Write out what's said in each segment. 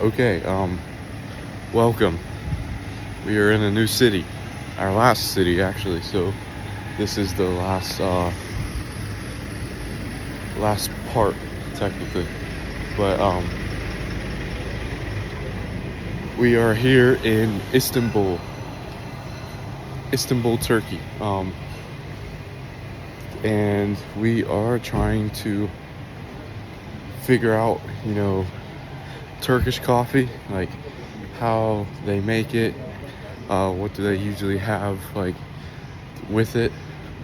Okay, welcome. We are in a new city. Our last city, actually. So this is the last part, technically. But we are here in Istanbul, Turkey. And we are trying to figure out, Turkish coffee, like how they make it, what do they usually have, like with it,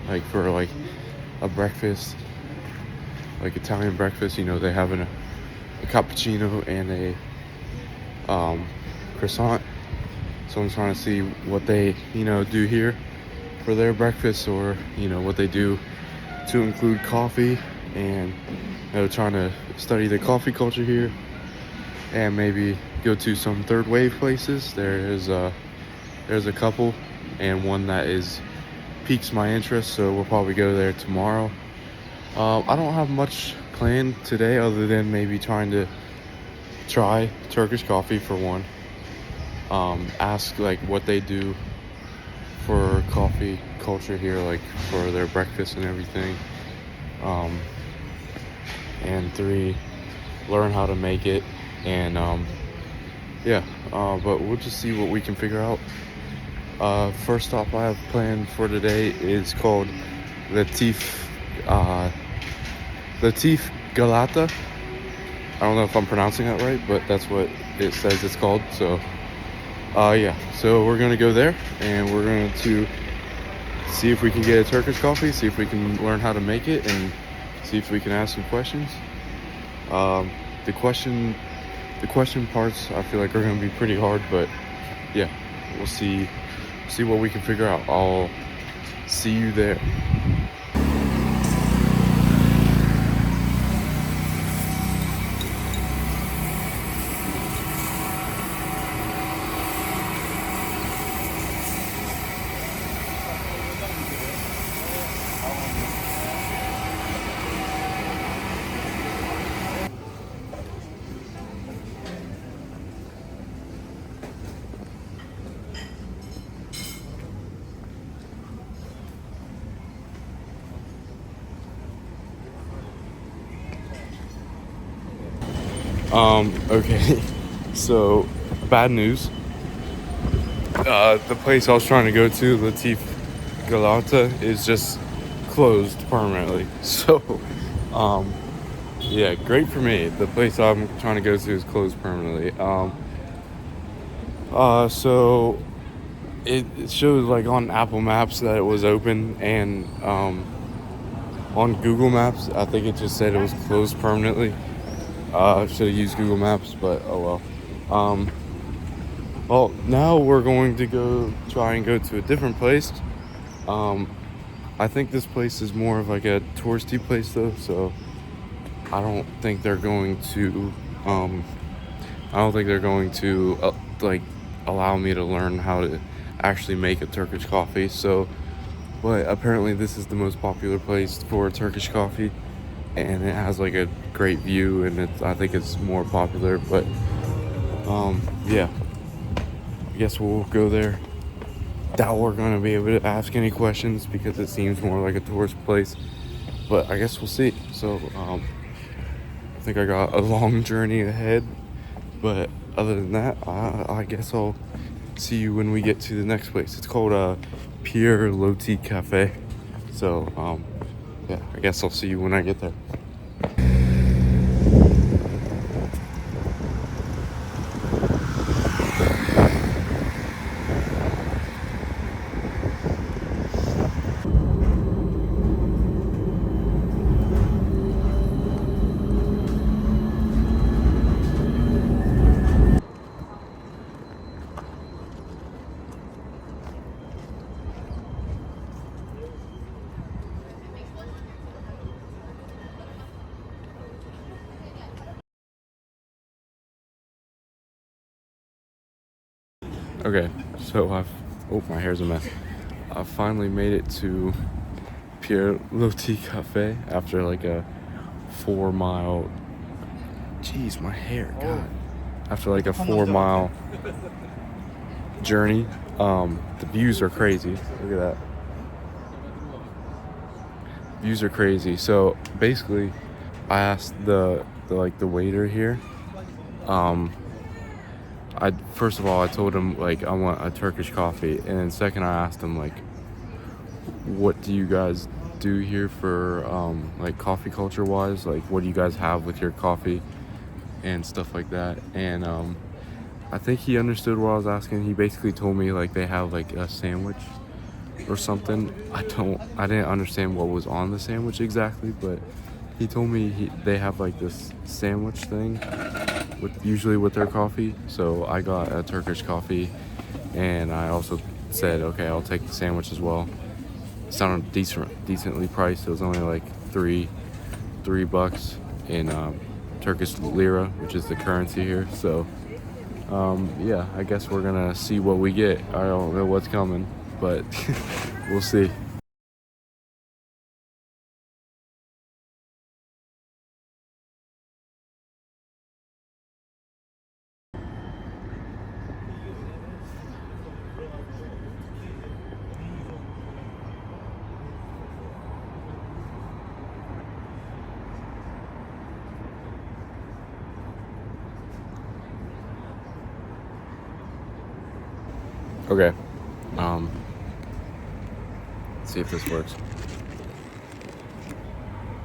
like for like a breakfast, like Italian breakfast. They have a cappuccino and a croissant. So I'm trying to see what they do here for their breakfast, or what they do to include coffee, and trying to study the coffee culture here, and maybe go to some third wave places. There's a couple, and one that is piques my interest, so we'll probably go there tomorrow. I don't have much planned today other than maybe trying to try Turkish coffee for one. Ask like what they do for coffee culture here, like for their breakfast and everything. And three, learn how to make it. And but we'll just see what we can figure out. First stop I have planned for today is called Latif Latif Galata. I don't know if I'm pronouncing that right, but that's what it says it's called. So so we're gonna go there, and we're going to see if we can get a Turkish coffee, see if we can learn how to make it, and see if we can ask some questions. The question parts I feel like are gonna be pretty hard, but yeah, we'll see what we can figure out. I'll see you there. Okay, so bad news. The place I was trying to go to, Latif Galata, is just closed permanently. So, yeah, great for me. The place I'm trying to go to is closed permanently. So it shows like on Apple Maps that it was open, and on Google Maps, I think it just said it was closed permanently. Should have used Google Maps, but oh well. Well, now we're going to try and go to a different place. I think this place is more of like a touristy place though, so I don't think they're going to like allow me to learn how to actually make a Turkish coffee. So, but apparently this is the most popular place for Turkish coffee, and it has like a great view, and I think it's more popular. But yeah, I guess we'll go there. Doubt we're gonna be able to ask any questions because it seems more like a tourist place, but I guess we'll see. So I think I got a long journey ahead, but other than that, I guess I'll see you when we get to the next place. It's called Pierre Loti Cafe. So yeah, I guess I'll see you when I get there. Okay, so my hair's a mess. I finally made it to Pierre Loti Cafe after like a 4 mile. Jeez, my hair, God. after like a 4-mile journey. The views are crazy. Look at that. Views are crazy. So basically, I asked the waiter here. I first of all I told him like I want a Turkish coffee, and then second I asked him like, what do you guys do here for like coffee culture wise? Like, what do you guys have with your coffee and stuff like that? And I think he understood what I was asking. He basically told me like they have like a sandwich or something. I didn't understand what was on the sandwich exactly, but he told me they have like this sandwich thing usually with their coffee. So I got a Turkish coffee, and I also said, okay, I'll take the sandwich as well. It sounded decently priced. It was only like $3 in Turkish lira, which is the currency here. So yeah, I guess we're gonna see what we get. I don't know what's coming, but we'll see. Okay. Let's see if this works.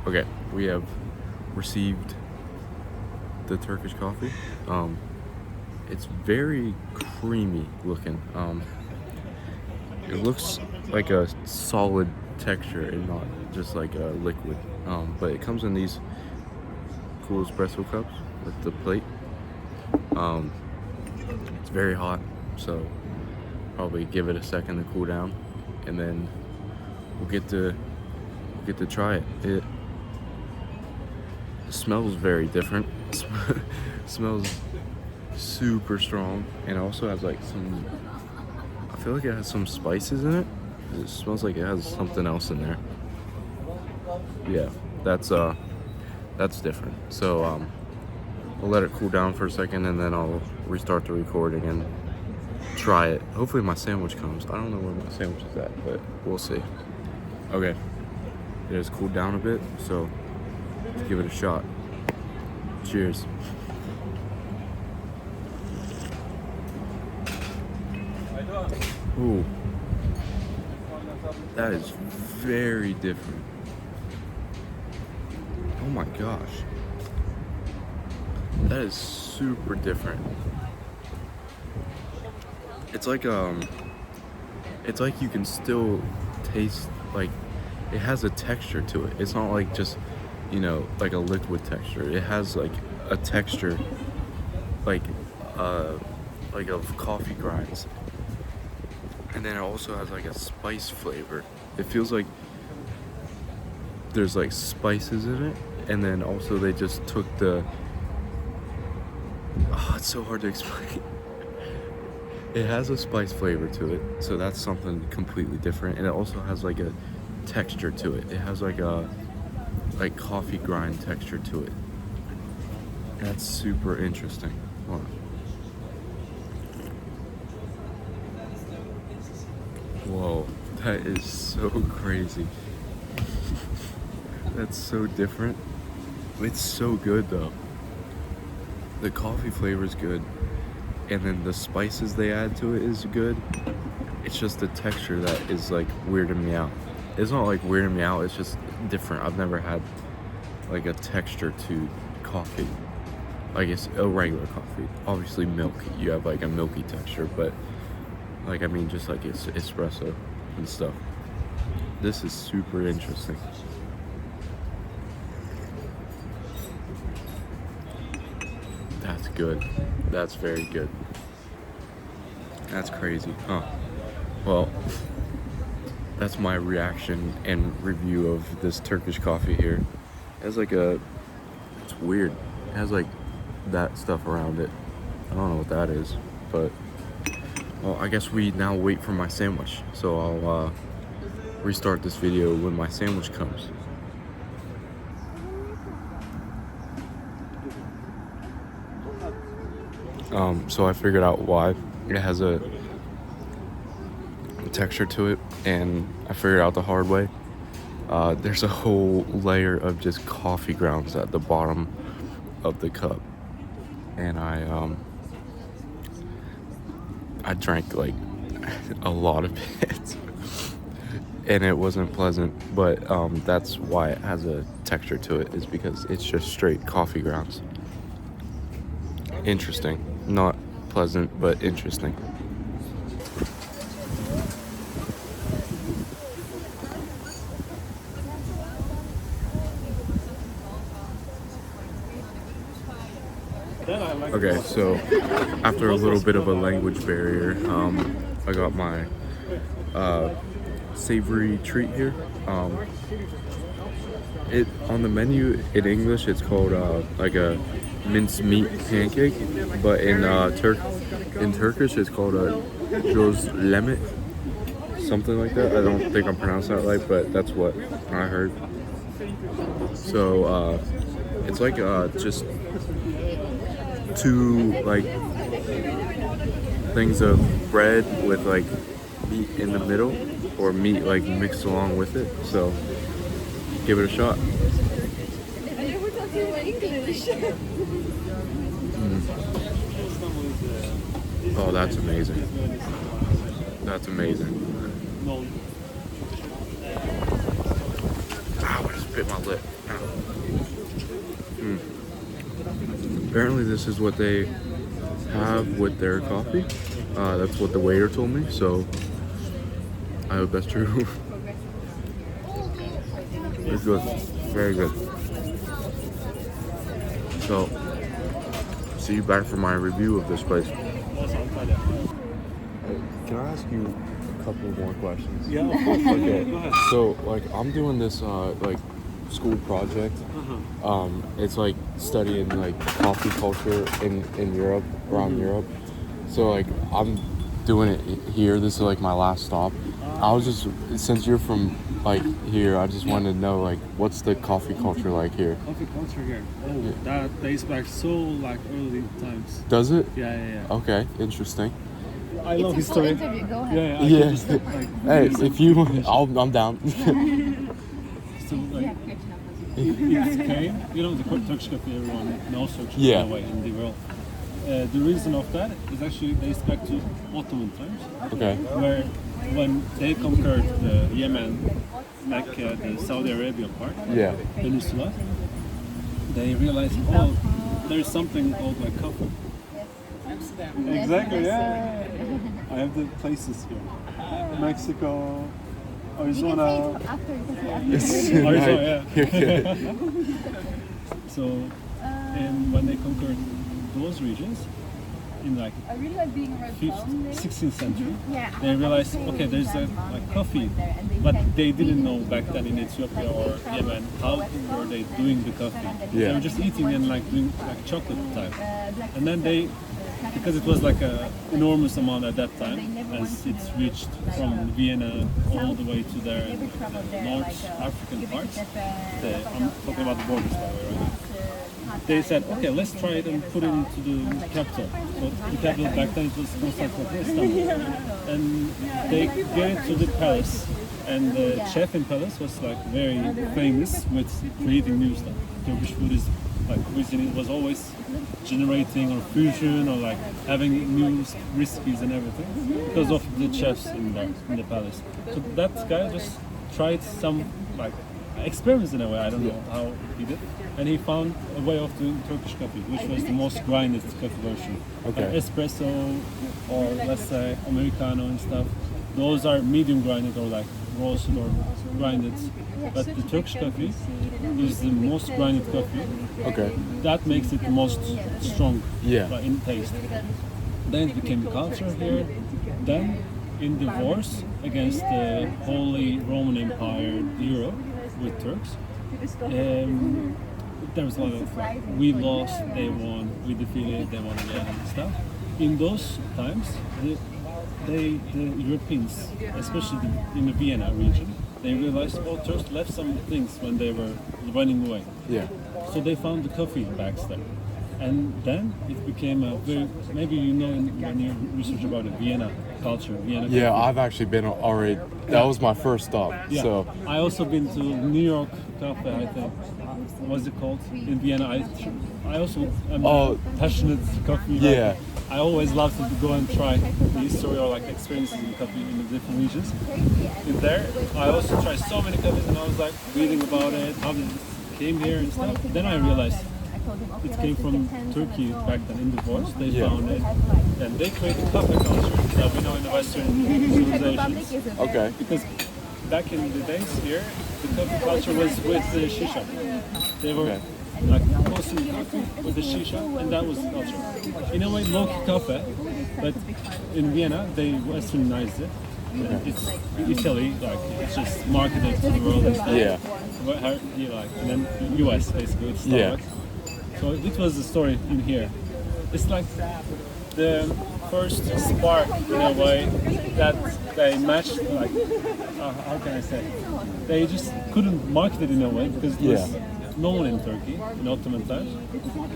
Okay, we have received the Turkish coffee. It's very creamy looking. It looks like a solid texture and not just like a liquid. But it comes in these cool espresso cups with the plate. It's very hot, so probably give it a second to cool down, and then we'll get to try it. It smells very different. Smells super strong, and also has like some. I feel like it has some spices in it. It smells like it has something else in there. Yeah, that's different. So I'll let it cool down for a second, and then I'll restart the recording and try it. Hopefully my sandwich comes. I don't know where my sandwich is at, but we'll see. Okay, it has cooled down a bit, so let's give it a shot. Cheers. Ooh, that is very different. Oh my gosh, that is super different. It's like you can still taste, like it has a texture to it. It's not like just, like a liquid texture. It has like a texture like of coffee grinds. And then it also has like a spice flavor. It feels like there's like spices in it, and then also they just took it's so hard to explain. It has a spice flavor to it, so that's something completely different. And it also has like a texture to it. It has like a coffee grind texture to it. That's super interesting. Hold on. Whoa, that is so crazy. That's so different. It's so good though. The coffee flavor is good, and then the spices they add to it is good. It's just the texture that is like weirding me out. It's not like weirding me out, it's just different. I've never had like a texture to coffee. Like it's a regular coffee. Obviously milk, you have like a milky texture, but like I mean just like it's espresso and stuff. This is super interesting. That's good. That's very good. That's crazy, huh? Well, that's my reaction and review of this Turkish coffee here. It has like it's weird. It has like that stuff around it. I don't know what that is, but well, I guess we now wait for my sandwich. So I'll restart this video when my sandwich comes. So I figured out why. It has a texture to it, and I figured out the hard way. There's a whole layer of just coffee grounds at the bottom of the cup, and I drank like a lot of it, and it wasn't pleasant. But that's why it has a texture to it, is because it's just straight coffee grounds. Interesting, not pleasant, but interesting. Okay, so after a little bit of a language barrier, I got my savory treat here. It on the menu in English it's called like a mincemeat pancake, but in Turkish it's called a gözleme, something like that. I don't think I'm pronouncing that right, but that's what I heard. So it's like just two like things of bread with like meat in the middle, or meat like mixed along with it. So give it a shot. Oh, that's amazing. That's amazing. Ow, I just bit my lip. Apparently this is what they have with their coffee. That's what the waiter told me, so I hope that's true. It's good. Very good. So, see you back for my review of this place. Can I ask you a couple more questions? Yeah, of course. Okay. Go ahead. So, like, I'm doing this, like, school project. It's like studying like coffee culture in Europe, around Europe. So like I'm doing it here. This is like my last stop. I was just, since you're from like here, I just wanted to know like what's the coffee culture like here? Coffee culture here. Oh, that dates back so like early times. Does it? Yeah. Okay, interesting. I love It's a full history. interview. Go ahead. Yeah. I can just, like, Hey, if you, I'm down. so, like, it came, you know, the Turkish coffee, everyone knows Turkish coffee Yeah. way in the world. The reason of that is actually dates back to Ottoman times, Okay. where when they conquered Yemen, Mecca, the Saudi Arabia part, Yeah. peninsula, they realized, oh, there's something called like coffee. Exactly, yeah. I have the places here. Mexico, Arizona. Arizona, yeah. So, and when they conquered those regions in like I really like being around 15th, 16th century, Yeah. they realized, okay, there's a like coffee, but they didn't know back then in Ethiopia or Yemen how were they doing the coffee. Yeah. They were just eating and like doing like chocolate type, and then they, because it was like a enormous amount at that time, as it's reached from Vienna all the way to there in the North African parts. I'm talking about the borders, by the way, right? They said, okay, let's try it and put it into the capital. So the capital back then it was Constantinople, Istanbul. And they get it to the palace. And the chef in palace was like very famous with creating new stuff. Turkish food is like cuisine, it was always generating or fusion or like having new recipes and everything because of the chefs in the palace. So that guy just tried some like experiments in a way, I don't know how he did, and he found a way of doing Turkish coffee, which was the most grinded coffee version. Okay. Like espresso or let's say Americano and stuff, those are medium grinded or like roasted or grinded, but the Turkish coffee is the most grinded coffee. Okay. That makes it the most strong Yeah. in taste. Then it became culture here. Then in the wars against the Holy Roman Empire, Europe, with Turks, there was a lot of like, we lost, they won, we defeated, they won again and stuff. In those times, the Europeans, especially in the Vienna region, they realized, oh, Turks left some things when they were running away. Yeah. So they found the coffee bags there. And then it became a very, maybe you know when you research about the Vienna culture, Vienna Yeah, coffee. I've actually been already. That was my first stop. Yeah. So I also been to New York Cafe, I think. What's it called? In Vienna. I also am Oh. a passionate coffee. Yeah. I always love to go and try the history or like experiences in coffee in the different regions. In there, I also tried so many coffees and I was like reading about it, how it came here and stuff. Then I realized it came from Turkey back then in the wars. They Yeah. found it and they created coffee culture that we know in the Western civilizations. okay. Because back in the days here, the coffee culture was with the shisha. They were Okay. like posting coffee with the shisha, and that was the culture. In a way, low cafe, but in Vienna they westernized it. And it's Italy, like it's just marketed to the world and stuff. Yeah. And then US basically with Yeah. Starbucks. So it was the story in here. It's like the first spark in a way that they matched, like, how can I say? They just couldn't market it in a way because it was no one in Turkey in Ottoman times.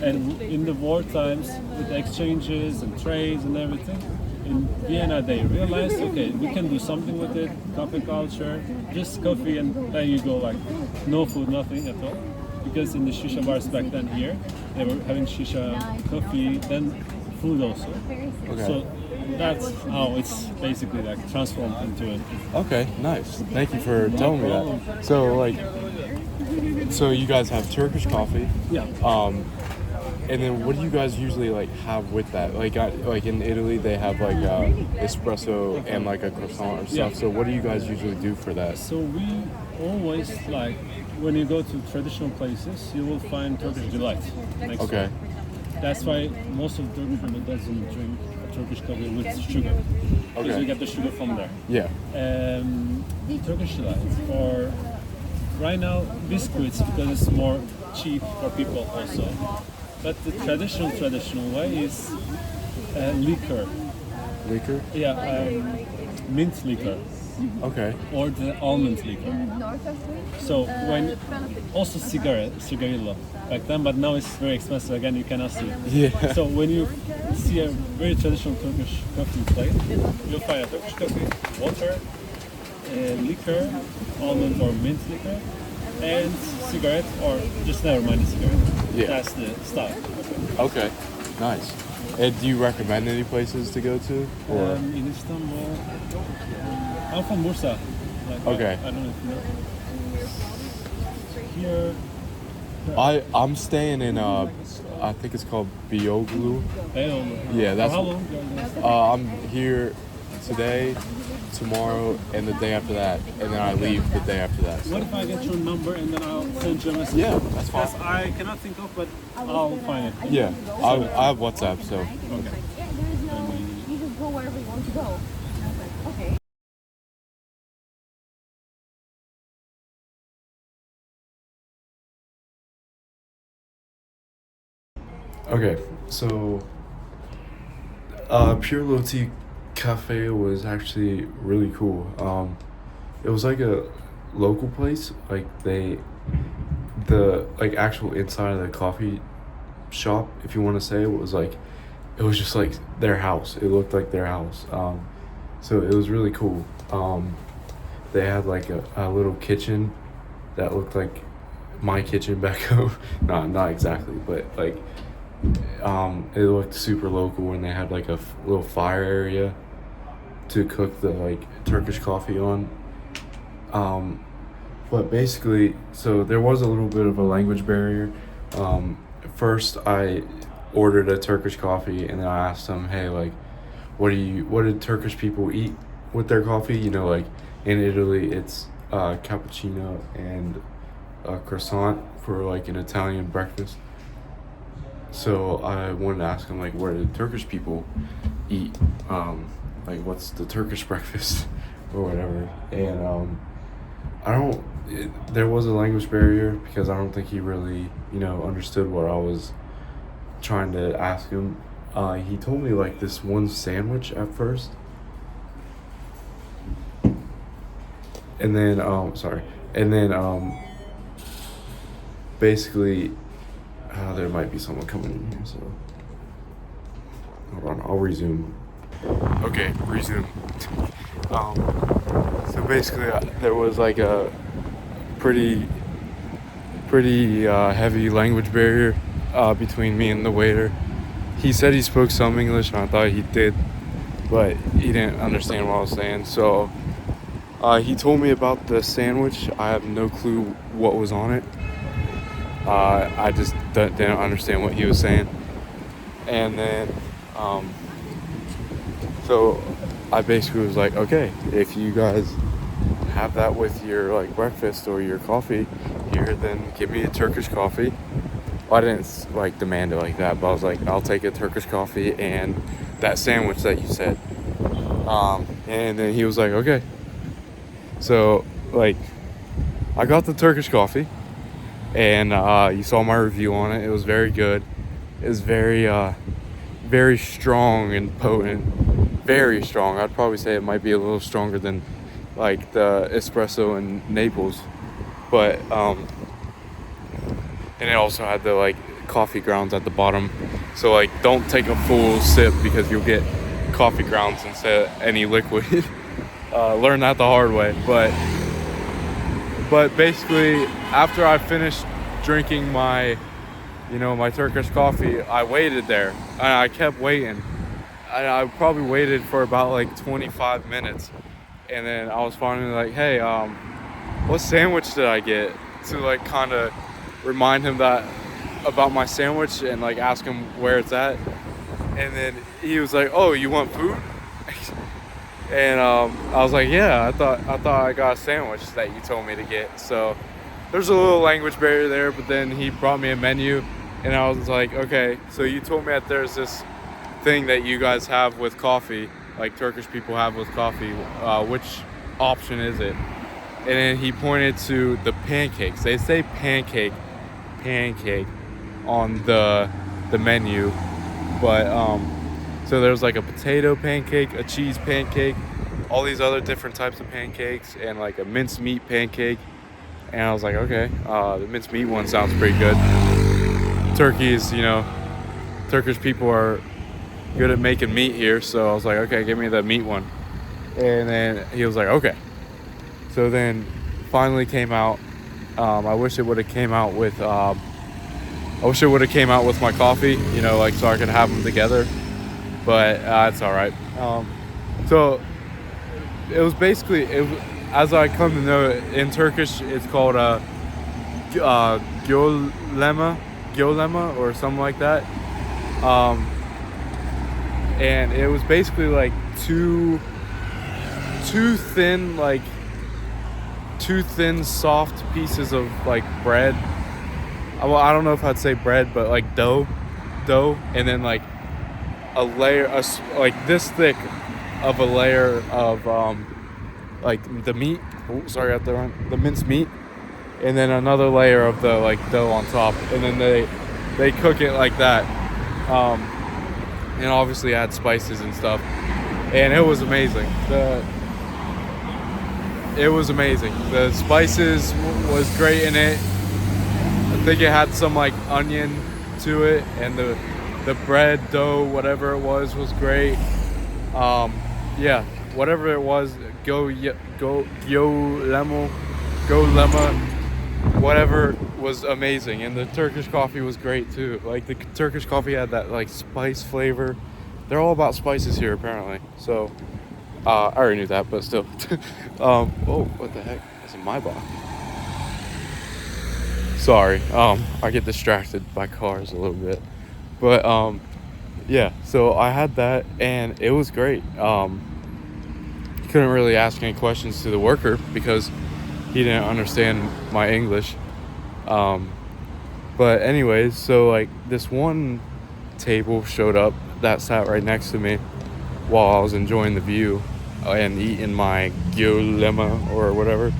And in the war times, with exchanges and trades and everything, in Vienna they realized, okay, we can do something with it, coffee culture, just coffee and then you go like, no food, nothing at all. Because in the shisha bars back then here, they were having shisha, coffee, then food also. Okay. So that's how it's basically like transformed into it. Okay, nice. Thank you for telling me that. So like, so you guys have Turkish coffee, Yeah. and then what do you guys usually like have with that? Like in Italy, they have like espresso and like a croissant or stuff. Yeah. So what do you guys usually do for that? So we always like when you go to traditional places, you will find Turkish delight. Next Okay. to it. That's why most of Turkish people doesn't drink Turkish coffee with sugar. Because Okay. you get the sugar from there. Yeah. Turkish delight or right now biscuits because it's more cheap for people also. But the traditional way is liquor. Liquor. Yeah, mint liquor Okay. or the almond liquor. So when also cigarillo back then, but now it's very expensive again. You cannot see it. Yeah. So when you see a very traditional Turkish coffee plate, you'll find a Turkish coffee, water, liquor, almond or mint liquor, and cigarette or just never mind the cigarette. Yeah. That's the style. Okay. Nice. And do you recommend any places to go to? Or In Istanbul, I'm from Bursa. Like, Okay. I don't know if you know. Here, I'm staying in I think it's called Bioglu. Beyoğlu. Yeah, that's- For how long? I'm here today, tomorrow, and the day after that, and then I leave the day after that. What if I get your number and then I'll send you a message? Yeah, that's fine. Because I cannot think of, but I'll find it. Yeah, I have WhatsApp, so Okay. You just go wherever you want to go. And I was like, okay. okay. So, Pure Loti Cafe was actually really cool. It was like a local place. Like the like actual inside of the coffee shop, if you want to say, was like, it was just like their house. It looked like their house. So it was really cool. They had like a little kitchen that looked like my kitchen back home. Not exactly, but like it looked super local, and they had like a little fire area to cook the like Turkish coffee on. But basically, so there was a little bit of a language barrier. First I ordered a Turkish coffee, and then I asked them, hey, like, what did Turkish people eat with their coffee? You know, like in Italy it's cappuccino and a croissant for like an Italian breakfast. So I wanted to ask them, like, what do Turkish people eat? Like, what's the Turkish breakfast or whatever? And there was a language barrier because I don't think he really, understood what I was trying to ask him. He told me like this one sandwich at first. And then, basically, There might be someone coming in here, so hold on, I'll resume. Okay, resume. So basically, there was like a pretty heavy language barrier between me and the waiter. He said he spoke some English, and I thought he did, but he didn't understand what I was saying. So he told me about the sandwich. I have no clue what was on it. I just didn't understand what he was saying. And then, so I basically was like, okay, if you guys have that with your like breakfast or your coffee here, then give me a Turkish coffee. Well, I didn't like demand it like that, but I was like, I'll take a Turkish coffee and that sandwich that you said. And then he was like, okay. So like, I got the Turkish coffee, and you saw my review on it. It was very good. It was very strong and potent. Very strong. I'd probably say it might be a little stronger than like the espresso in Naples, but and it also had the like coffee grounds at the bottom. So like, don't take a full sip because you'll get coffee grounds instead of any liquid. Learned that the hard way. But basically, after I finished drinking my Turkish coffee, I waited there, and I kept waiting. I probably waited for about like 25 minutes, and then I was finally like, hey, what sandwich did I get? To like kind of remind him about my sandwich and like ask him where it's at. And then he was like, oh, you want food? And I was like, yeah, I thought I got a sandwich that you told me to get. So there's a little language barrier there, but then he brought me a menu, and I was like, okay, so you told me that there's this thing that you guys have with coffee, like Turkish people have with coffee. Which option is it? And then he pointed to the pancakes. They say pancake on the menu, but so there's like a potato pancake, a cheese pancake, all these other different types of pancakes, and like a mincemeat pancake. And I was like, okay, the mincemeat one sounds pretty good. Turkish people are good at making meat here, so I was like, okay, give me the meat one. And then he was like, okay. So then finally came out. I wish it would have came out with my coffee, like so I could have them together. But it's all right. So it was basically, as I come to know it, in Turkish, it's called gyolema or something like that. And it was basically like two thin soft pieces of like bread. Well, I don't know if I'd say bread, but like dough, and then like a layer, like this thick of a layer of like the meat. Oh, sorry, out there, the minced meat, and then another layer of the like dough on top, and then they cook it like that, and obviously add spices and stuff, and it was amazing. The spices was great in it. I think it had some like onion to it, and the bread dough, whatever it was great. Yeah, whatever it was, go lemma, whatever, was amazing. And the Turkish coffee was great too. Like the Turkish coffee had that like spice flavor. They're all about spices here apparently. So I already knew that, but still. Oh, what the heck? That's a Maybach. Sorry, I get distracted by cars a little bit. But yeah, so I had that and it was great. Couldn't really ask any questions to the worker because he didn't understand my English. But anyways, so like this one table showed up that sat right next to me while I was enjoying the view and eating my gyolema or whatever.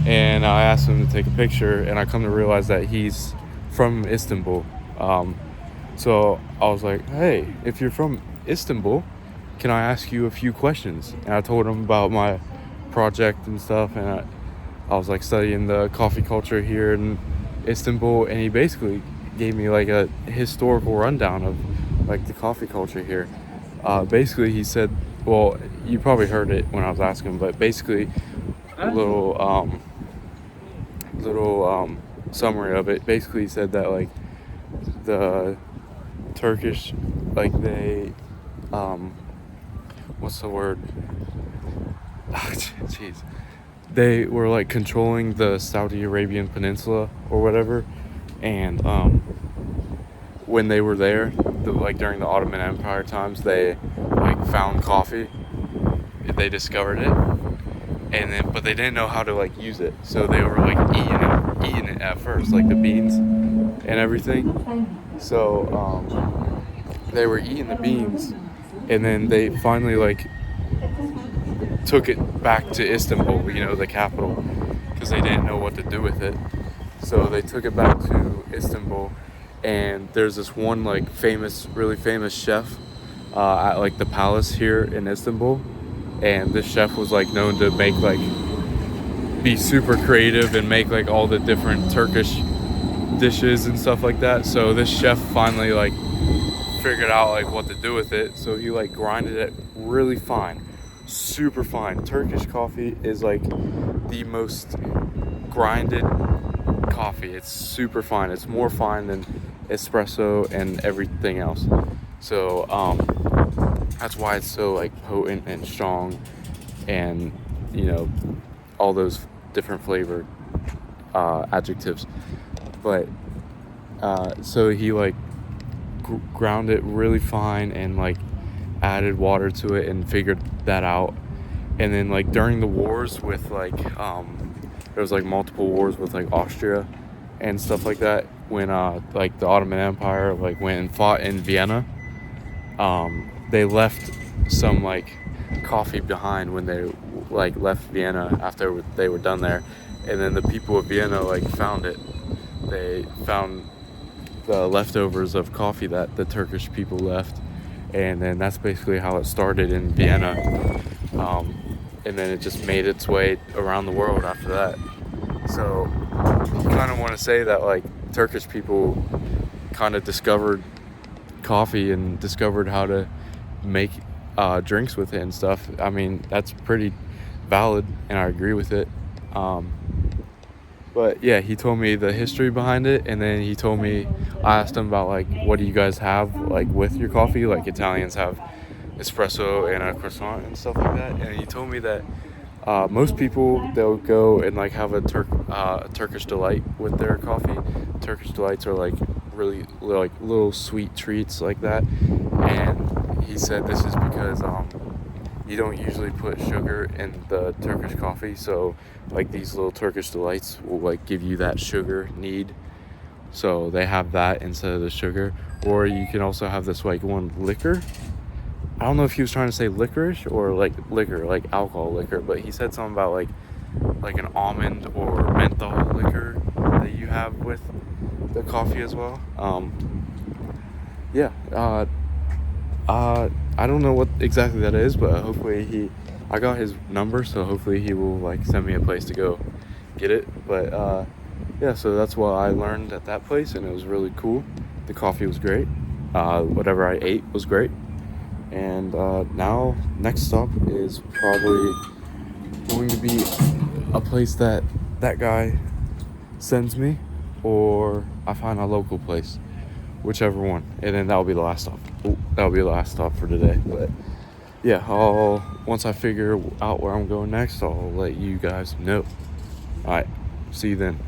And I asked him to take a picture, and I come to realize that he's from Istanbul. So I was like, hey, if you're from Istanbul, can I ask you a few questions? And I told him about my project and stuff, and I was like studying the coffee culture here in Istanbul, and he basically gave me like a historical rundown of like the coffee culture here. Basically, he said, well, you probably heard it when I was asking, but basically, a little summary of it. Basically, he said that like the Turkish, like they, what's the word? Jeez. They were like controlling the Saudi Arabian Peninsula or whatever, and when they were there, like during the Ottoman Empire times, they like found coffee. They discovered it, and then but they didn't know how to like use it, so they were like eating it at first, like the beans and everything. So they were eating the beans, and then they finally like took it back to Istanbul, you know, the capital, because they didn't know what to do with it. So they took it back to Istanbul, and there's this one like really famous chef at like the palace here in Istanbul, and this chef was like known to make like be super creative and make like all the different Turkish dishes and stuff like that. So this chef finally like figured out like what to do with it, so he like grinded it really fine, super fine. Turkish coffee is like the most grinded coffee. It's super fine. It's more fine than espresso and everything else. So that's why it's so like potent and strong, and you know, all those different flavor adjectives. But so he like ground it really fine and like added water to it and figured that out. And then like during the wars with like there was like multiple wars with like Austria and stuff like that, when like the Ottoman Empire like went and fought in Vienna, they left some like coffee behind when they like left Vienna after they were done there. And then the people of Vienna like found it. They found the leftovers of coffee that the Turkish people left, and then that's basically how it started in Vienna, and then it just made its way around the world after that. So you kind of want to say that like Turkish people kind of discovered coffee and discovered how to make drinks with it and stuff. I mean, that's pretty valid, and I agree with it. But yeah, he told me the history behind it, and then I asked him about like, what do you guys have like with your coffee? Like Italians have espresso and a croissant and stuff like that. And he told me that most people, they'll go and like have a Turkish delight with their coffee. Turkish delights are like really like little sweet treats like that. And he said this is because you don't usually put sugar in the Turkish coffee, so like these little Turkish delights will like give you that sugar need, so they have that instead of the sugar. Or you can also have this like one liquor. I don't know if he was trying to say licorice or like liquor, like alcohol liquor, but he said something about like an almond or menthol liquor that you have with the coffee as well. I don't know what exactly that is, but hopefully I got his number, so hopefully he will like send me a place to go get it. But yeah, so that's what I learned at that place, and it was really cool. The coffee was great. Whatever I ate was great. And now next stop is probably going to be a place that guy sends me, or I find a local place, whichever one, and then that'll be the last stop. That'll be the last stop for today. But yeah, once I figure out where I'm going next, I'll let you guys know. All right, see you then.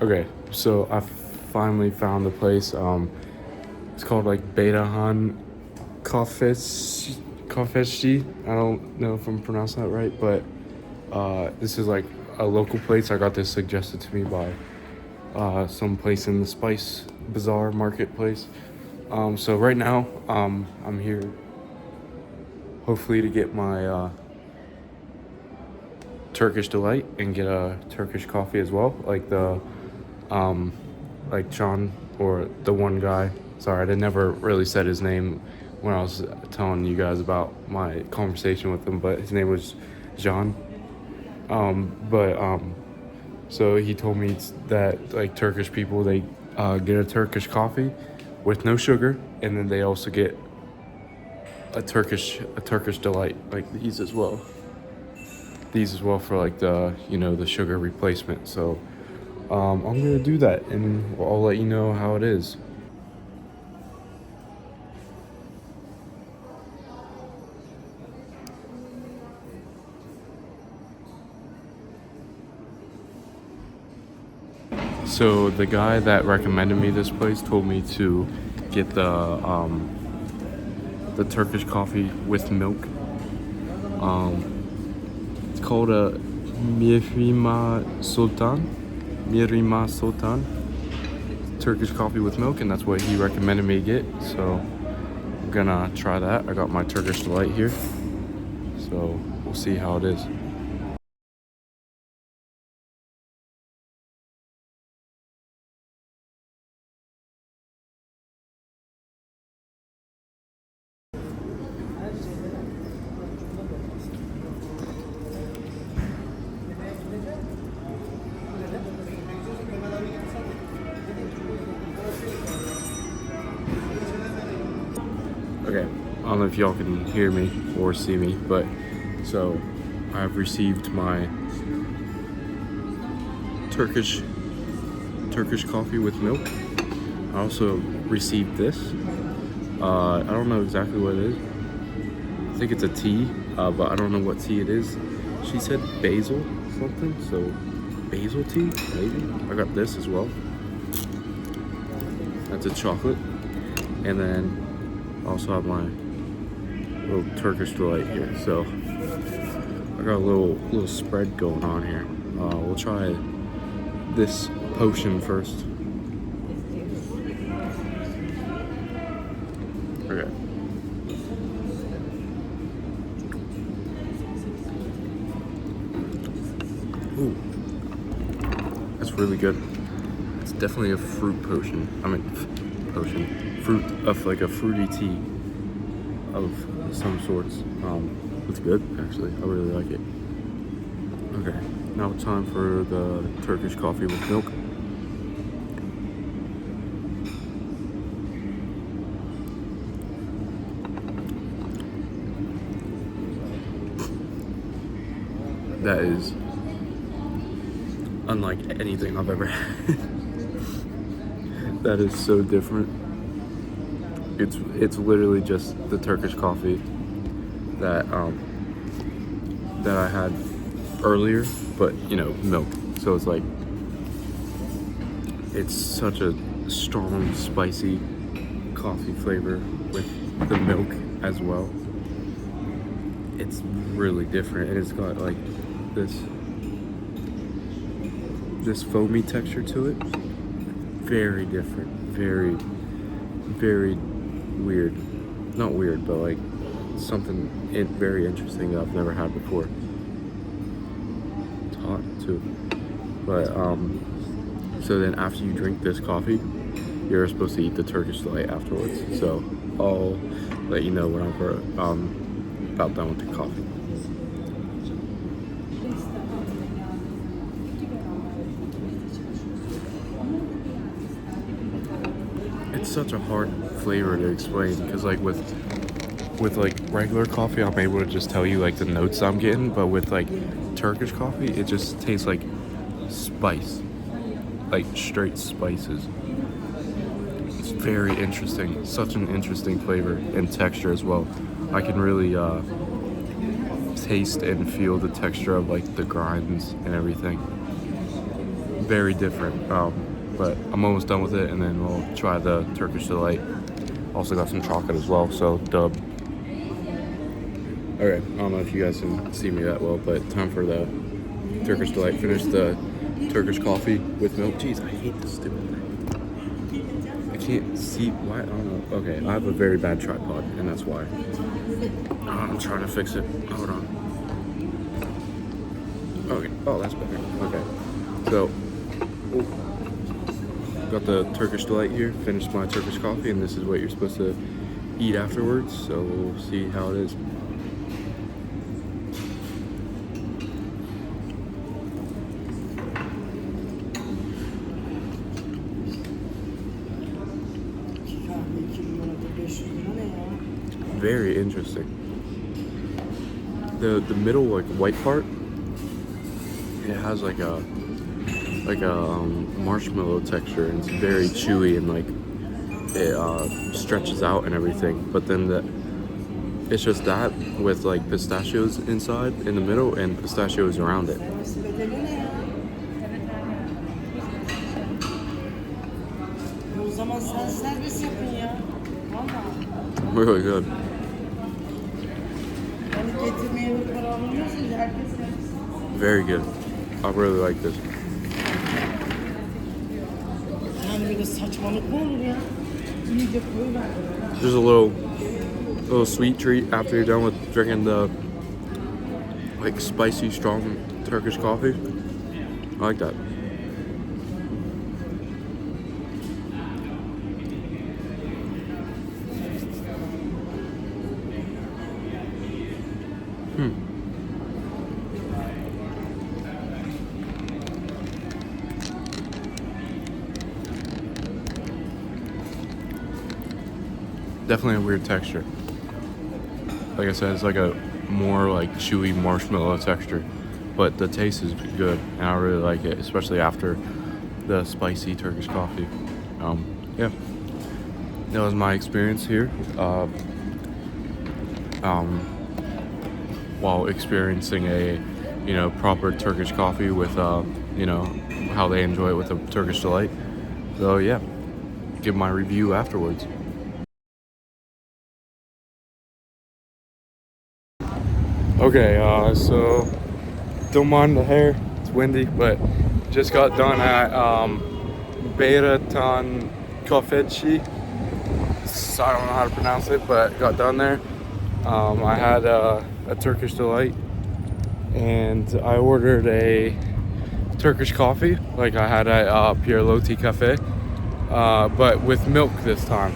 Okay, so I finally found the place. It's called like Betahan Kafeshi. I don't know if I'm pronouncing that right, but this is like a local place. I got this suggested to me by some place in the Spice Bazaar marketplace. So right now, I'm here hopefully to get my Turkish delight and get a Turkish coffee as well, like the like John, or the one guy. Sorry, I never really said his name when I was telling you guys about my conversation with him, but his name was John. So he told me that like Turkish people, they get a Turkish coffee with no sugar, and then they also get a Turkish delight, like these as well. These as well for like the, you know, the sugar replacement. So I'm gonna do that, and I'll let you know how it is. So the guy that recommended me this place told me to get the Turkish coffee with milk. It's called a Mirima Sultan. Turkish coffee with milk, and that's what he recommended me to get. So I'm gonna try that. I got my Turkish delight here, so we'll see how it is. Okay, I don't know if y'all can hear me or see me, but so I've received my Turkish coffee with milk. I also received this. I don't know exactly what it is. I think it's a tea, but I don't know what tea it is. She said basil something, so basil tea, maybe. I got this as well. That's a chocolate, and then I also have my little Turkish delight here. So I got a little spread going on here. We'll try this potion first. Okay. Ooh, that's really good. It's definitely a fruit potion. I mean, fruit of like a fruity tea of some sorts. It's good actually. I really like it. Okay, now it's time for the Turkish coffee with milk. That is unlike anything I've ever had. That is so different. It's literally just the Turkish coffee that that I had earlier, but you know, milk. So it's like, it's such a strong, spicy coffee flavor with the milk as well. It's really different, and it's got like this foamy texture to it. Very different, very weird. Not weird, but like something very interesting that I've never had before. It's hot too. But so then after you drink this coffee, you're supposed to eat the Turkish delight afterwards. So I'll let you know whenever about done with the coffee. It's such a hard flavor to explain, because like with like regular coffee, I'm able to just tell you like the notes I'm getting, but with like Turkish coffee, it just tastes like spice, like straight spices. It's very interesting, such an interesting flavor and texture as well. I can really taste and feel the texture of like the grinds and everything. Very different. But I'm almost done with it, and then we'll try the Turkish delight Also got some chocolate as well, so dub. Okay, I don't know if you guys can see me that well, but time for the Turkish Delight. Finish the Turkish coffee with milk. Jeez, I hate this stupid thing. I can't see why. I don't know. Okay, I have a very bad tripod, and that's why. I'm trying to fix it. Hold on. Okay. Oh, that's better. Okay. So, got the Turkish Delight here. Finished my Turkish coffee, and this is what you're supposed to eat afterwards. So we'll see how it is. Very interesting. The middle like white part, it has like a marshmallow texture, and it's very chewy and like it stretches out and everything. But then it's just that with like pistachios inside in the middle and pistachios around it. Really good. Very good. I really like this. There's a little sweet treat after you're done with drinking the like spicy, strong Turkish coffee. I like that. Definitely a weird texture. Like I said, it's like a more like chewy marshmallow texture, but the taste is good, and I really like it, especially after the spicy Turkish coffee. Yeah, that was my experience here. While experiencing a, proper Turkish coffee with, how they enjoy it with a Turkish Delight. So yeah, give my review afterwards. Okay, so don't mind the hair, it's windy, but just got done at Beyratan Kofetçi. I don't know how to pronounce it, but got done there. I had a Turkish Delight, and I ordered a Turkish coffee, like I had at Pierlotti Cafe, but with milk this time.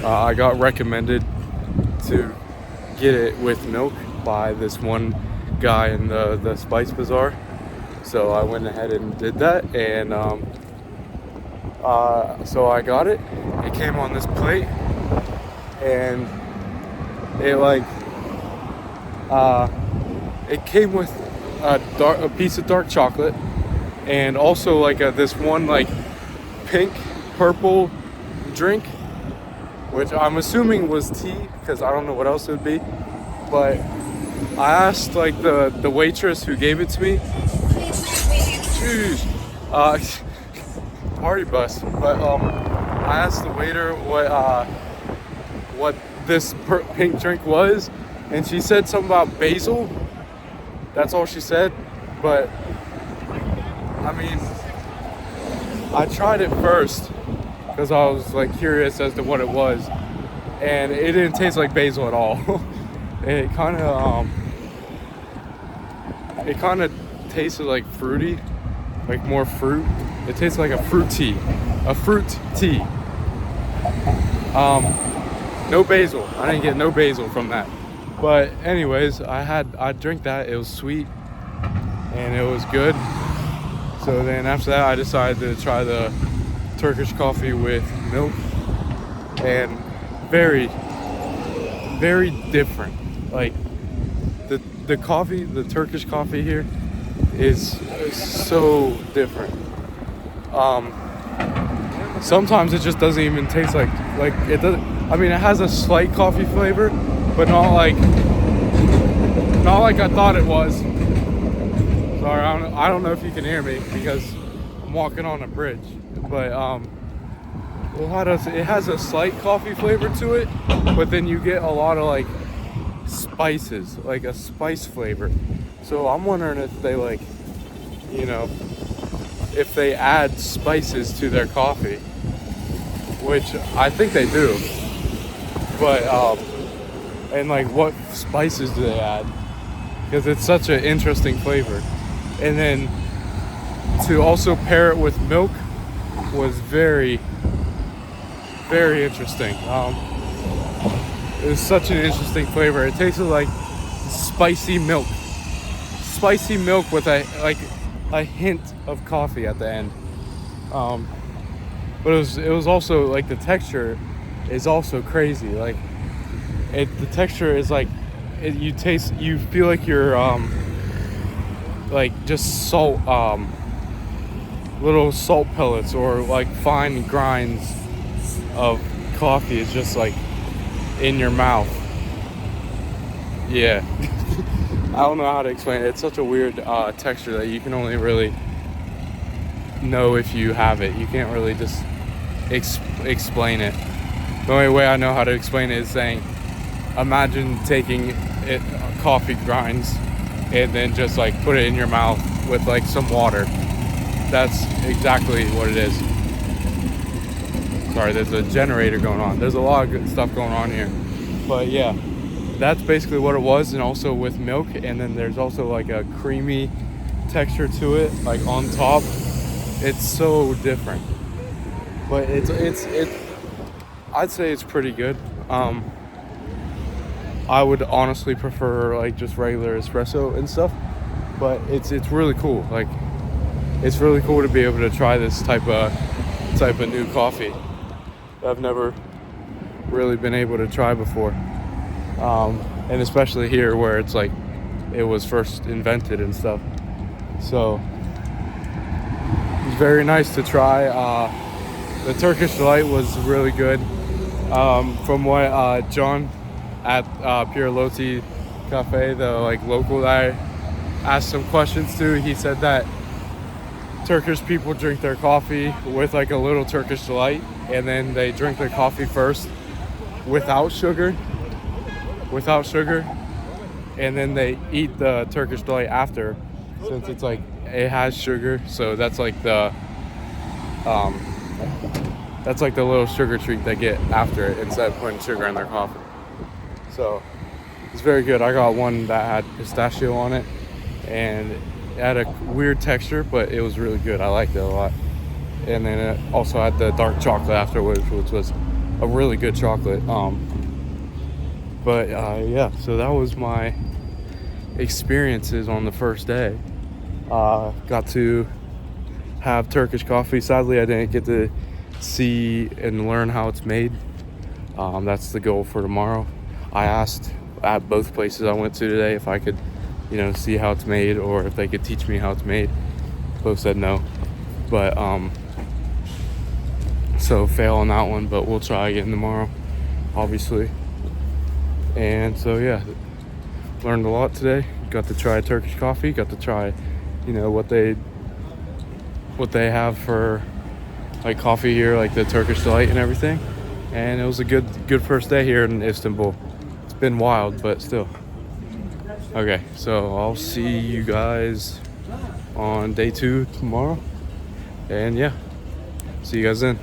I got recommended to get it with milk by this one guy in the Spice Bazaar, so I went ahead and did that, and so I got it. It came on this plate, and it came with a piece of dark chocolate, and also like this one like pink purple drink, which I'm assuming was tea because I don't know what else it would be. But I asked like the waitress who gave it to me. Jeez, party bus. But I asked the waiter what this pink drink was, and she said something about basil. That's all she said. But I mean, I tried it first because I was like curious as to what it was, and it didn't taste like basil at all. It kind of tasted like fruity, like more fruit. It tastes like a fruit tea. No basil. I didn't get no basil from that. But anyways, I drank that. It was sweet and it was good. So then after that, I decided to try the Turkish coffee with milk, and very, very different. Like the coffee, the Turkish coffee here is so different. Sometimes it just doesn't even taste like it doesn't. I mean, it has a slight coffee flavor, but not like I thought it was. Sorry, I don't know if you can hear me because I'm walking on a bridge. But well, how does it has a slight coffee flavor to it, but then you get a lot of like spices, like a spice flavor. So I'm wondering if they like, you know, if they add spices to their coffee, which I think they do. But and like what spices do they add? Because it's such an interesting flavor. And then to also pair it with milk was very, very interesting. It was such an interesting flavor. It tasted like spicy milk with a hint of coffee at the end. But it was also like the texture is also crazy. Like the texture is like you feel like you're like just salt, little salt pellets or like fine grinds of coffee is just like in your mouth. Yeah. I don't know how to explain it. It's such a weird texture that you can only really know if you have it. You can't really just explain it. The only way I know how to explain it is saying, imagine taking it coffee grinds and then just like put it in your mouth with like some water. That's exactly what it is. Sorry, there's a generator going on. There's a lot of good stuff going on here. But yeah, that's basically what it was, and also with milk, and then there's also like a creamy texture to it, like on top. It's so different. But it's I'd say it's pretty good. I would honestly prefer like just regular espresso and stuff, but it's really cool. Like it's really cool to be able to try this type of new coffee that I've never really been able to try before. And especially here where it's like it was first invented and stuff. So it's very nice to try. The Turkish Delight was really good. From what John at Pure Loti Cafe, the like local that I asked some questions to, he said that Turkish people drink their coffee with like a little Turkish Delight, and then they drink their coffee first without sugar, and then they eat the Turkish Delight after, since it's like it has sugar. So that's like the little sugar treat they get after it instead of putting sugar in their coffee. So it's very good. I got one that had pistachio on it, and it had a weird texture, but it was really good. I liked it a lot. And then it also had the dark chocolate afterwards, which was a really good chocolate. Yeah, so that was my experiences on the first day. Got to have Turkish coffee. Sadly, I didn't get to see and learn how it's made. That's the goal for tomorrow. I asked at both places I went to today if I could, see how it's made, or if they could teach me how it's made. Both said no. But so fail on that one, but we'll try again tomorrow, obviously. And so yeah, learned a lot today. Got to try Turkish coffee, got to try what they have for like coffee here, like the Turkish Delight and everything. And it was a good first day here in Istanbul. It's been wild, but still. Okay, so I'll see you guys on day 2 tomorrow. And yeah, see you guys then.